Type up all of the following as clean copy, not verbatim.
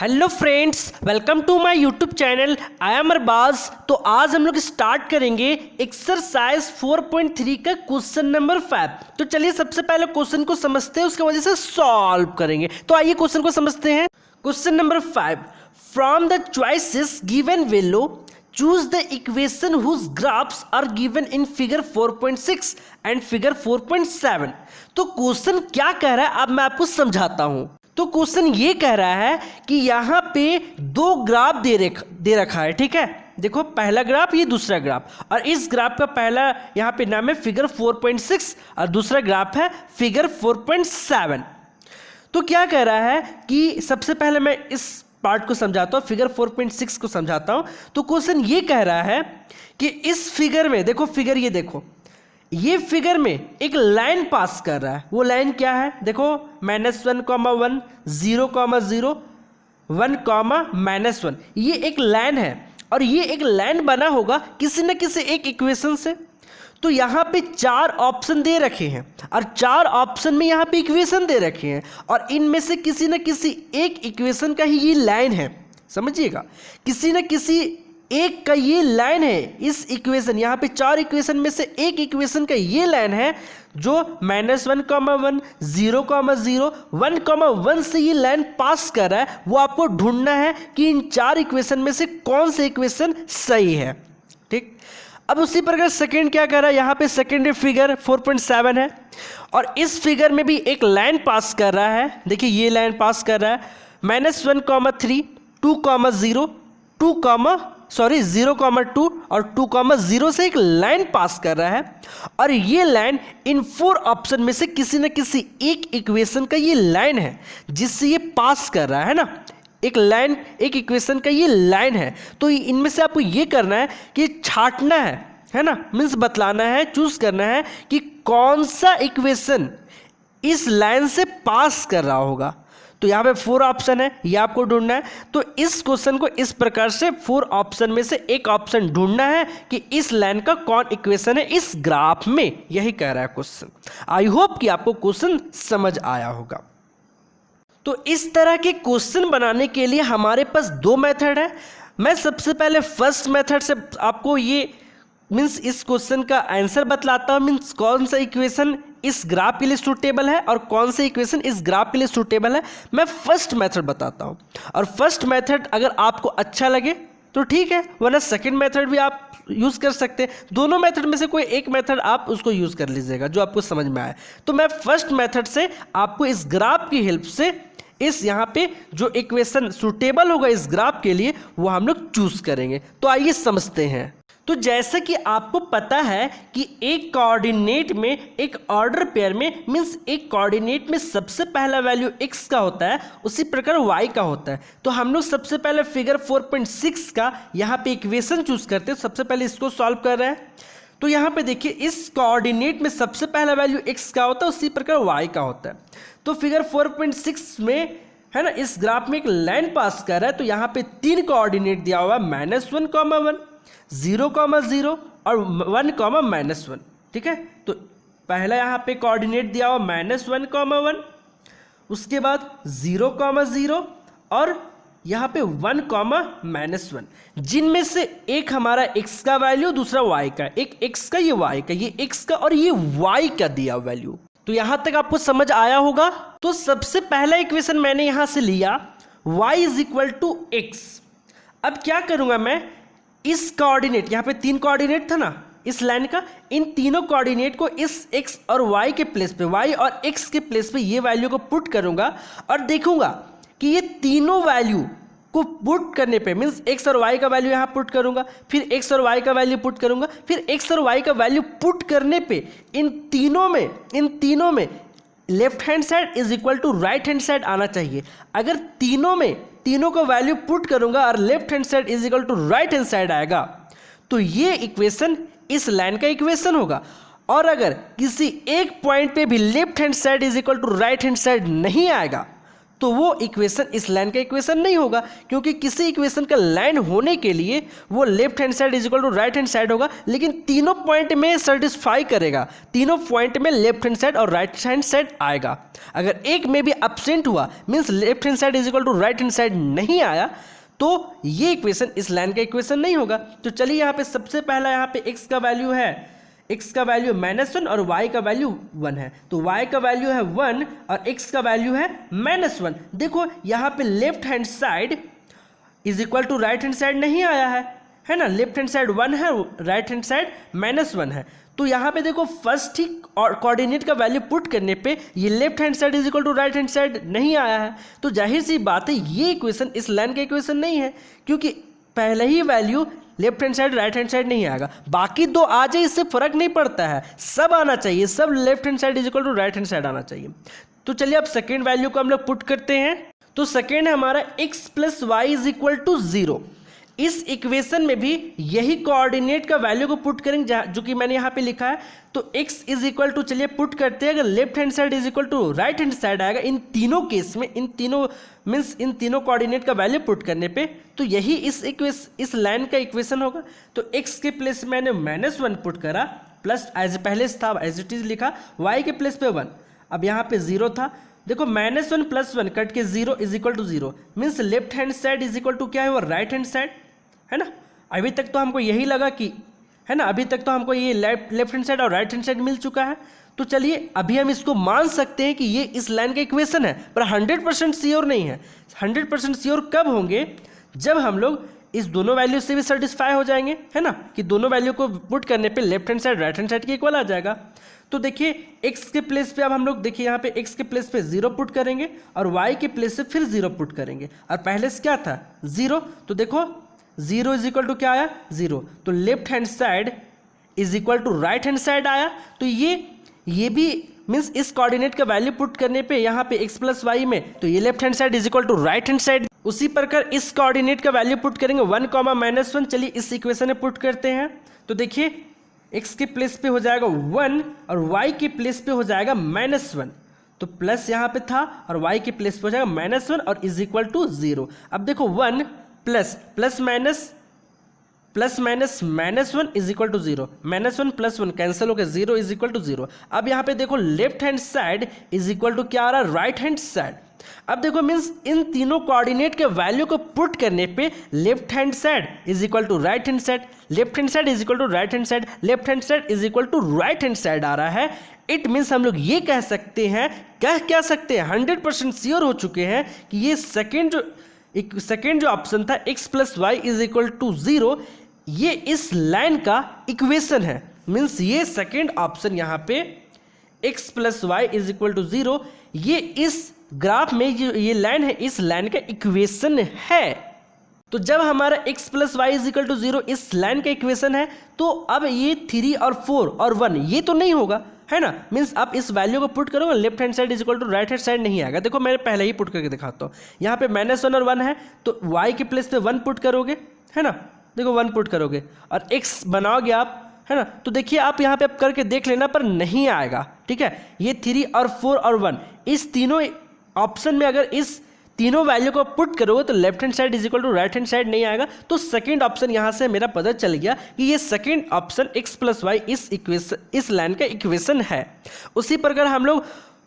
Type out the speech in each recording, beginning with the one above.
Hello friends, welcome to my YouTube channel. I am Arbaz. तो आज हम लोग स्टार्ट करेंगे एक्सरसाइज 4.3 का क्वेश्चन नंबर 5। तो चलिए सबसे पहले क्वेश्चन को समझते हैं, उसके वजह से सॉल्व करेंगे। तो आइए क्वेश्चन को समझते हैं। Question number 5, from the choices given below choose the equation whose graphs are given in figure 4.6 and figure 4.7। तो क्वेश्चन क्या कह रहा है अब मैं आपको समझाता हूं। तो क्वेश्चन ये कह रहा है कि यहाँ पे दो ग्राफ दे रखा है, ठीक है। देखो पहला ग्राफ, ये दूसरा ग्राफ, और इस ग्राफ का पहला यहाँ पे नाम है फिगर 4.6 और दूसरा ग्राफ है फिगर 4.7। तो क्या कह रहा है कि सबसे पहले मैं इस पार्ट को समझाता हूँ, फिगर 4.6 को समझाता हूँ। तो क्वेश्चन ये कह रहा है कि इस फिगर में देखो, फिगर ये देखो, ये फिगर में एक लाइन पास कर रहा है। वो लाइन क्या है? देखो -1, 1, 0, 0, 1, -1, ये एक लाइन है और ये एक लाइन बना होगा किसी न किसी एक इक्वेशन से। तो यहाँ पे 4 ऑप्शन दे रखे हैं और 4 ऑप्शन में यहाँ पे इक्वेशन दे रखे हैं और इनमें से किसी न किसी एक इक्वेशन का ही ये लाइन है। समझिएगा, किसी न किसी एक का ये लाइन है। इस इक्वेशन, यहाँ पे 4 इक्वेशन में से एक इक्वेशन का ये लाइन है जो -1, 1, 0, 0, 1, 1 से ये लाइन पास कर रहा है। वो आपको ढूंढना है कि इन 4 इक्वेशन में से कौन से इक्वेशन सही है, ठीक। अब उसी प्रकार सेकंड क्या कर रहा है, यहाँ पे सेकंड फिगर 4.7 है और इस फिगर में भी एक लाइन पास कर रहा है। देखिए ये लाइन पास कर रहा है -1, 3, 2, 0, 0, 2 और 2, 0 से एक लाइन पास कर रहा है और ये लाइन इन 4 ऑप्शन में से किसी न किसी एक इक्वेशन का ये लाइन है जिससे ये पास कर रहा है ना। एक लाइन, एक इक्वेशन का ये लाइन है। तो इनमें से आपको ये करना है कि छांटना है ना, मीन्स बतलाना है, चूज करना है कि कौन सा इक्वेशन इस लाइन से पास कर रहा होगा। तो यहाँ पे 4 ऑप्शन है, ये आपको ढूंढना है। तो इस क्वेश्चन को इस प्रकार से 4 ऑप्शन में से एक ऑप्शन ढूंढना है कि इस लाइन का कौन इक्वेशन है इस ग्राफ में। यही कह रहा है क्वेश्चन। आई होप कि आपको क्वेश्चन समझ आया होगा। तो इस तरह के क्वेश्चन बनाने के लिए हमारे पास 2 मेथड है। मैं सबसे पहले फर्स्ट मेथड से आपको ये मीन्स इस क्वेश्चन का आंसर बतलाता हूँ, मीन्स कौन सा इक्वेशन इस ग्राफ के लिए सूटेबल है और कौन सा इक्वेशन इस ग्राफ के लिए सूटेबल है। मैं फर्स्ट मेथड बताता हूँ और फर्स्ट मेथड अगर आपको अच्छा लगे तो ठीक है, वरना सेकंड मेथड भी आप यूज़ कर सकते हैं। दोनों मेथड में से कोई एक मेथड आप उसको यूज़ कर लीजिएगा जो आपको समझ में आए। तो मैं फर्स्ट मेथड से आपको इस ग्राफ की हेल्प से इस यहाँ पे जो इक्वेशन सूटेबल होगा इस ग्राफ के लिए वो हम लोग चूज करेंगे। तो आइए समझते हैं। तो जैसा कि आपको पता है कि एक कोऑर्डिनेट में, एक ऑर्डर पेयर में, मीन्स एक कोऑर्डिनेट में सबसे पहला वैल्यू x का होता है, उसी प्रकार y का होता है। तो हम लोग सबसे पहले फिगर 4.6 का यहाँ पे इक्वेशन चूज करते हैं। सबसे पहले इसको सॉल्व कर रहे हैं। तो यहाँ पे देखिए इस कोऑर्डिनेट में सबसे पहला वैल्यू x का होता है, उसी प्रकार y का होता है। तो फिगर 4.6 में है ना, इस ग्राफ में एक लाइन पास कर रहा है। तो यहाँ पे 3 कोऑर्डिनेट दिया हुआ है, -1, 1, 0, 0 और 1, -1, ठीक है। तो पहला यहाँ पे कोऑर्डिनेट दिया हुआ -1, 1, उसके बाद 0, 0 और यहाँ पे 1, -1, जिनमें से एक हमारा x का वैल्यू, दूसरा y का, एक x का, ये y का, ये x का और ये y का दिया वैल्यू। तो यहां तक आपको समझ आया होगा। तो सबसे पहला इक्वेशन मैंने यहां से लिया y = x। अब क्या करूंगा मैं, इस कोऑर्डिनेट, यहाँ पे 3 कोऑर्डिनेट था ना इस लाइन का, इन तीनों कोऑर्डिनेट को इस x और y के प्लेस पे, y और x के प्लेस पे ये वैल्यू को पुट करूंगा और देखूंगा कि ये तीनों वैल्यू को पुट करने पे, मीन्स x और y का वैल्यू यहाँ पुट करूंगा, फिर x और y का वैल्यू पुट करूंगा, फिर x और y का वैल्यू पुट करने पे इन तीनों में left hand side = right hand side आना चाहिए। अगर तीनों का वैल्यू पुट करूंगा और left hand side = right hand side आएगा तो ये इक्वेशन इस लाइन का इक्वेशन होगा। और अगर किसी एक पॉइंट पे भी left hand side = right hand side नहीं आएगा तो वो इक्वेशन इस लाइन का इक्वेशन नहीं होगा, क्योंकि किसी इक्वेशन का लाइन होने के लिए वो left hand side is equal to right hand side होगा, लेकिन तीनों पॉइंट में सेटिस्फाई करेगा, तीनों पॉइंट में लेफ्ट हैंड साइड और राइट हैंड साइड आएगा। अगर एक में भी एब्सेंट हुआ means left hand side is equal to right hand side नहीं आया, तो ये इक्वेशन इस लाइन का इक्वेशन नहीं होगा। तो चलिए यहाँ पे सबसे पहला यहाँ पे x का वैल्यू है, x का वैल्यू -1 और y का वैल्यू 1 है, तो y का वैल्यू है 1 और x का वैल्यू है -1। देखो यहाँ पे left hand side is equal to right hand side नहीं आया है ना, लेफ्ट हैंड साइड 1 है, राइट हैंड साइड -1 है। तो यहाँ पे देखो फर्स्ट ही कोऑर्डिनेट का वैल्यू पुट करने पे ये left hand side is equal to right hand side नहीं आया है, तो जाहिर सी बात है ये इक्वेशन इस लाइन का इक्वेशन नहीं है, क्योंकि पहले ही value left hand side right hand side नहीं आएगा। बाकी दो आ जाए इससे फर्क नहीं पड़ता है, सब आना चाहिए, सब left hand side is equal to right hand side आना चाहिए। तो चलिए अब सेकेंड वैल्यू को हम लोग पुट करते हैं। तो सेकेंड है हमारा x plus Y is equal to 0। इस इक्वेशन में भी यही कोऑर्डिनेट का वैल्यू को पुट करेंगे जो कि मैंने यहाँ पे लिखा है। तो x इज इक्वल टू, चलिए पुट करते हैं, अगर left hand side is equal to right hand side आएगा इन तीनों केस में, इन तीनों कोऑर्डिनेट का वैल्यू पुट करने पे, तो यही इस लाइन का इक्वेशन होगा। तो x के प्लेस मैंने -1 पुट करा, प्लस एज पहले था एज इट इज लिखा, y के प्लेस पे 1, अब यहाँ पे 0 था। देखो -1 + 1 कट के 0 is equal to 0 means left hand side is equal to क्या है वो राइट हैंड साइड है ना। अभी तक तो हमको यही लगा कि है ना, अभी तक तो हमको ये लेफ्ट हैंड साइड और राइट हैंड साइड मिल चुका है। तो चलिए अभी हम इसको मान सकते हैं कि ये इस लाइन का इक्वेशन है, पर 100% श्योर नहीं है। 100% श्योर कब होंगे, जब हम लोग इस दोनों वैल्यू से भी सेटिस्फाई हो जाएंगे, है ना, कि दोनों वैल्यू को पुट करने पे left hand side right hand side के इक्वल आ जाएगा। तो देखिए x के प्लेस पे अब हम लोग देखिए यहाँ पे x के प्लेस पे 0 पुट करेंगे और y के प्लेस से फिर 0 पुट करेंगे, और पहले से क्या था 0, तो देखो 0 इज इक्वल टू क्या आया 0, तो left hand side is equal to right hand side आया। तो ये भी मीन्स इस कोऑर्डिनेट का वैल्यू पुट करने पे यहाँ पे x प्लस वाई में, तो ये left hand side is equal to right hand side. उसी प्रकार इस कोऑर्डिनेट का वैल्यू पुट करेंगे 1, -1। चलिए इस इक्वेशन में पुट करते हैं। तो देखिए x के प्लेस पे हो जाएगा 1 और y के प्लेस पे हो जाएगा -1, तो प्लस यहाँ पे था और y के प्लेस पे हो जाएगा -1 और इज इक्वल टू 0। अब देखो 1 plus minus -1 is equal to 0, -1 + 1 cancel हो गया, 0 इज इक्वल टू 0। अब यहाँ पे देखो left hand side is equal to क्या आ रहा है राइट हैंड साइड। अब देखो मीन्स इन तीनों कोऑर्डिनेट के वैल्यू को पुट करने पे left hand side is equal to right hand side, left hand side is equal to right hand side, left hand side is equal to right hand side आ रहा है। It means हम लोग ये कह सकते हैं, क्या सकते हैं, 100% श्योर हो चुके हैं कि ये सेकेंड जो ऑप्शन था x plus Y is equal to 0, ये इस लाइन का इक्वेशन है। मीन्स ये सेकेंड ऑप्शन यहाँ पे x plus Y is equal to 0, ये इस ग्राफ में जो ये लाइन है इस लाइन का इक्वेशन है। तो जब हमारा x plus Y is equal to 0 इस लाइन का इक्वेशन है, तो अब ये 3 और 4 और 1 ये तो नहीं होगा, है ना। मीन्स आप इस वैल्यू को पुट करोगे left hand side is equal to right hand side नहीं आएगा। देखो मैंने पहले ही पुट करके दिखाता हूँ, यहाँ पे -1 और 1 है, तो y के प्लेस पे 1 पुट करोगे, है ना, देखो 1 पुट करोगे और x बनाओगे आप, है ना। तो देखिए आप यहाँ पे आप करके देख लेना, पर नहीं आएगा, ठीक है। ये 3 और 4 और 1 इस तीनों ऑप्शन में अगर इस तीनों वैल्यू को पुट करोगे तो left hand side is equal to right hand side नहीं आएगा। तो सेकंड ऑप्शन यहाँ से मेरा पता चल गया कि ये second option x plus Y इस लाइन का इक्वेशन है। उसी प्रकार हम लोग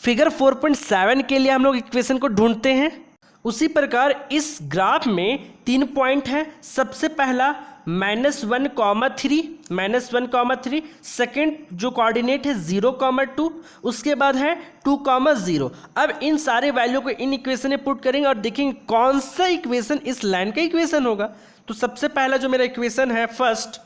फिगर 4.7 के लिए हम लोग इक्वेशन को ढूंढते हैं। उसी प्रकार इस ग्राफ में 3 पॉइंट है। सबसे पहला -1,3, सेकेंड जो कोऑर्डिनेट है 0,2, उसके बाद है 2,0। अब इन सारे वैल्यू को इन इक्वेशन में पुट करेंगे और देखेंगे कौन सा इक्वेशन इस लाइन का इक्वेशन होगा। तो सबसे पहला जो मेरा इक्वेशन है first,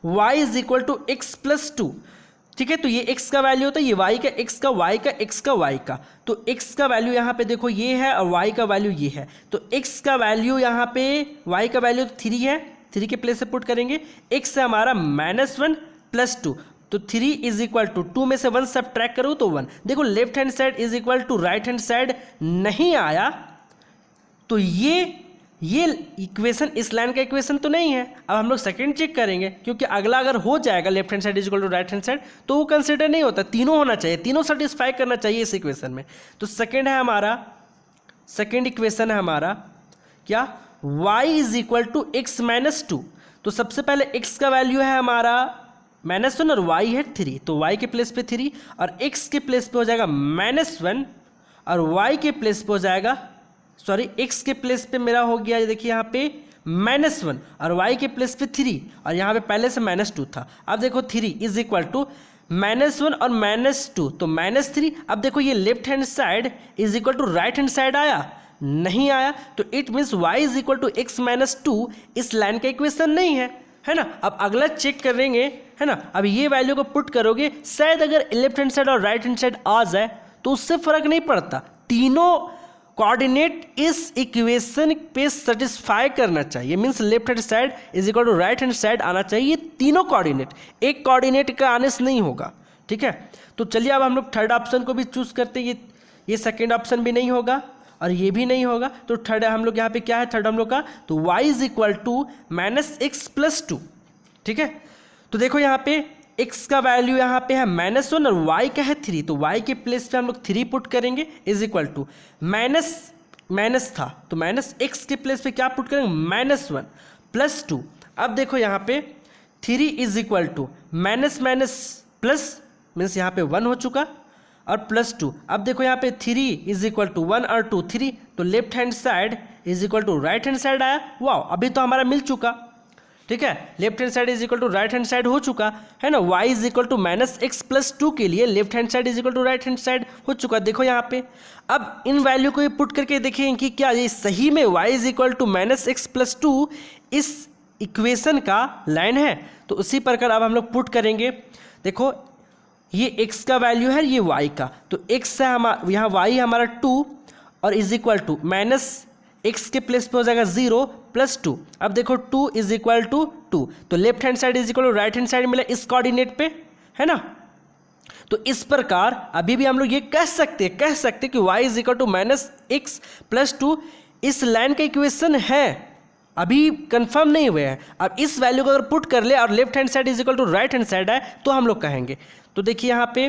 y is equal to x plus 2, ठीक है। तो ये x का वैल्यू होता है, ये y का x का y का x का y का, तो x का वैल्यू यहाँ पे देखो ये है और y का वैल्यू ये है। तो x का वैल्यू यहाँ पे y का वैल्यू 3 है, 3 के प्लेस से पुट करेंगे। x है हमारा -1 + 2, तो 3 इज इक्वल टू 2 में से 1 सबट्रैक्ट करो तो 1। देखो left hand side is equal to right hand side नहीं आया, तो ये इक्वेशन इस लाइन का इक्वेशन तो नहीं है। अब हम लोग सेकंड चेक करेंगे, क्योंकि अगला अगर हो जाएगा left hand side is equal to right hand side तो वो कंसिडर नहीं होता, तीनों होना चाहिए, तीनों सेटिस्फाई करना चाहिए इस इक्वेशन में। तो सेकंड है हमारा सेकेंड इक्वेशन है हमारा क्या, y is equal to X minus two. तो सबसे पहले x का वैल्यू है हमारा -1 और y है 3, तो y के प्लेस पे 3 और x के प्लेस पे हो जाएगा -1 और y के प्लेस पे हो जाएगा, सॉरी x के प्लेस पे मेरा हो गया देखिए यहाँ पे -1 और y के प्लेस पे 3 और यहाँ पे पहले से -2 था। अब देखो 3 इज इक्वल टू -1 और -2 तो -3। अब देखो ये left hand side is equal to right hand side आया, नहीं आया, तो it means y is equal to X minus two इस लाइन का इक्वेशन नहीं है ना। अब अगला चेक करेंगे, है ना। अब ये वैल्यू को पुट करोगे, शायद अगर लेफ्ट हैंड साइड और राइट हैंड साइड आ जाए तो उससे फर्क नहीं पड़ता, तीनों कोऑर्डिनेट इस इक्वेशन पे सेटिस्फाई करना चाहिए। Means left hand side is equal to right hand side आना चाहिए, ये तीनों कोऑर्डिनेट, एक कोऑर्डिनेट का आने से नहीं होगा, ठीक है। तो चलिए अब हम लोग थर्ड ऑप्शन को भी चूज करते हैं। ये सेकेंड ऑप्शन भी नहीं होगा और ये भी नहीं होगा, तो थर्ड हम लोग यहाँ पे क्या है थर्ड हम लोग का, तो y is equal to -x+2, ठीक है। तो देखो यहाँ पे x का वैल्यू यहाँ पे है -1 और y का है 3, तो y के प्लेस पे हम लोग 3 पुट करेंगे इज इक्वल टू माइनस था तो -x के प्लेस पे क्या पुट करेंगे -1+2। अब देखो यहाँ पे 3 is equal to minus plus means यहाँ पे 1 हो चुका और +2। अब देखो यहाँ पे 3 इज इक्वल टू 1 और 2 3, तो left hand side is equal to right hand side आया। वाह, अभी तो हमारा मिल चुका, ठीक है। Left hand side is equal to right hand side हो चुका है ना। y is equal to -x+2 के लिए left hand side is equal to right hand side हो चुका। देखो यहाँ पे अब इन वैल्यू को पुट करके देखें कि क्या ये सही में y is equal to -x+2 इस इक्वेशन का लाइन है। तो उसी प्रकार अब हम लोग पुट करेंगे। देखो ये x का वैल्यू है, ये y का, तो x है हमारा, यहाँ y हमारा 2 और इज इक्वल टू -x के प्लेस पे हो जाएगा 0 +2। अब देखो 2 इज इक्वल टू 2, तो left hand side is equal to right hand side मिला इस कोऑर्डिनेट पे, है ना। तो इस प्रकार अभी भी हम लोग ये कह सकते हैं कि y is equal to -x+2 इस लाइन का इक्वेशन है, अभी कंफर्म नहीं हुए हैं। अब इस वैल्यू को अगर पुट कर ले और left hand side is equal to right hand side है तो हम लोग कहेंगे। तो देखिए यहाँ पे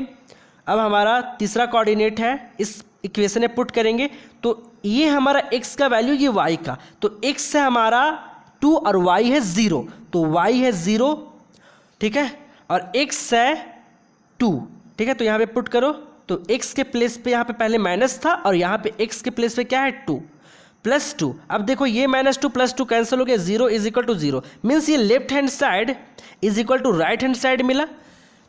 अब हमारा तीसरा कोऑर्डिनेट है, इस इक्वेशन में पुट करेंगे तो ये हमारा x का वैल्यू, ये y का, तो x है हमारा 2 और y है 0, तो y है 0, ठीक है, और x है 2, ठीक है। तो यहाँ पे पुट करो तो x के प्लेस पे यहाँ पे पहले माइनस था और यहाँ पे x के प्लेस पे क्या है 2 +2। अब देखो ये -2 +2 कैंसिल हो गया, 0 इज इक्वल टू 0, मीन्स ये left hand side is equal to right hand side मिला।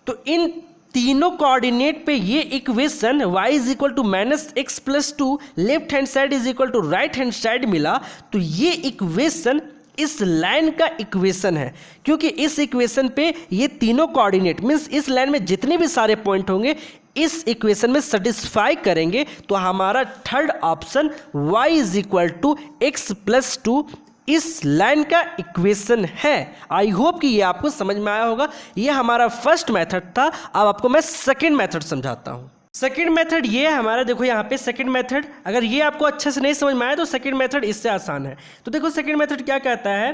तो इन तीनों कोऑर्डिनेट पे ये equation y is equal to -x+2 left hand side is equal to right hand side मिला। तो ये इक्वेशन इस लाइन का इक्वेशन है, क्योंकि इस इक्वेशन पे ये तीनों कोऑर्डिनेट मीन्स इस लाइन में जितने भी सारे पॉइंट होंगे इस इक्वेशन में सेटिस्फाई करेंगे। तो हमारा third option y is equal to x+2 इस लाइन का इक्वेशन है। आई होप कि ये आपको समझ में आया होगा। ये हमारा फर्स्ट मेथड था, अब आपको मैं सेकंड मेथड समझाता हूँ। सेकंड मेथड ये है हमारा, देखो यहाँ पे सेकंड मेथड, अगर ये आपको अच्छे से नहीं समझ में आया तो सेकंड मेथड इससे आसान है। तो देखो सेकंड मेथड क्या कहता है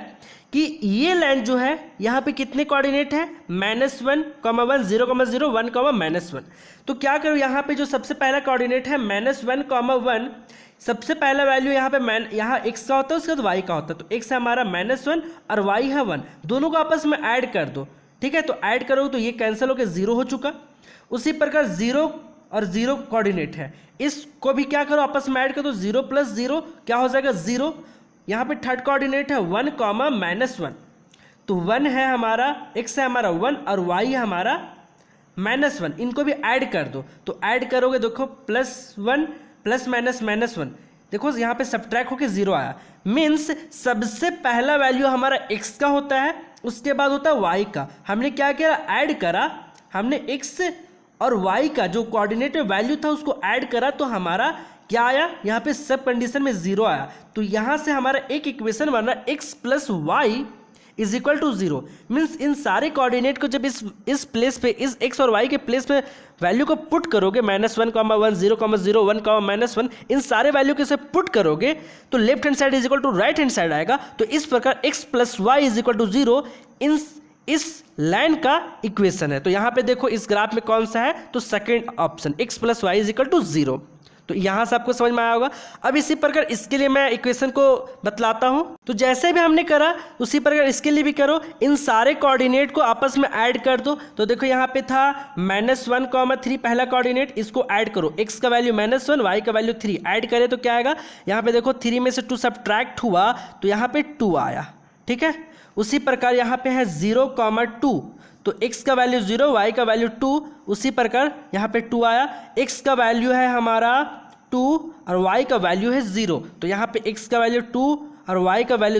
कि ये लाइन जो है यहाँ पे कितने कोऑर्डिनेट है, -1, 0, 0, 1, -1। तो क्या करो, यहाँ पे जो सबसे पहला कोऑर्डिनेट है -1, 1, सबसे पहला वैल्यू यहाँ पे यहाँ x का होता है, उसके बाद y का होता है। तो x है हमारा -1 और y है 1, दोनों को आपस में ऐड कर दो, ठीक है। तो ऐड करो तो ये कैंसिल होकर 0 हो चुका। उसी प्रकार 0 और 0 कोऑर्डिनेट है, इसको भी क्या करो आपस में ऐड कर दो, 0 + 0 क्या हो जाएगा 0। यहाँ पे थर्ड कोऑर्डिनेट है 1, -1, तो 1 है हमारा, x है हमारा 1 और y है हमारा -1, इनको भी ऐड कर दो। तो ऐड करोगे देखो +1 + -1, देखो यहाँ पे सब्ट्रैक्ट होके 0 आया। मीन्स सबसे पहला वैल्यू हमारा x का होता है, उसके बाद होता है y का। हमने क्या किया, ऐड करा, हमने x और y का जो कोऑर्डिनेट वैल्यू था उसको ऐड करा, तो हमारा क्या आया, यहाँ पे सब कंडीशन में 0 आया। तो यहाँ से हमारा एक इक्वेशन बन रहा x + y is equal to 0। Means इन सारे कोऑर्डिनेट को जब इस प्लेस पे, इस x और y के प्लेस पे वैल्यू को पुट करोगे, -1, 1, 0, 0, 1, -1, इन सारे वैल्यू के से पुट करोगे तो left hand side is equal to right hand side आएगा। तो इस प्रकार x + y is equal to 0 इस लाइन का इक्वेशन है। तो यहाँ पे देखो इस ग्राफ में कौन सा है, तो second option x + y is equal to 0। तो यहाँ से आपको समझ में आया होगा। अब इसी प्रकार इसके लिए मैं इक्वेशन को बतलाता हूँ। तो जैसे भी हमने करा उसी प्रकार इसके लिए भी करो, इन सारे कोऑर्डिनेट को आपस में ऐड कर दो। तो देखो यहाँ पे था -1, 3 पहला कोऑर्डिनेट, इसको ऐड करो, x का वैल्यू -1, y का वैल्यू 3, ऐड करें तो क्या आएगा, यहाँ पे देखो 3 में से 2 सब्ट्रैक्ट हुआ तो यहाँ पे 2 आया, ठीक है। उसी प्रकार यहाँ पे है 0, 2, तो x का वैल्यू 0, y का वैल्यू 2, उसी प्रकार यहाँ पे 2 आया। x का वैल्यू है हमारा 2 और y का वैल्यू है 0, तो यहाँ पे x का वैल्यू 2 और y का वैल्यू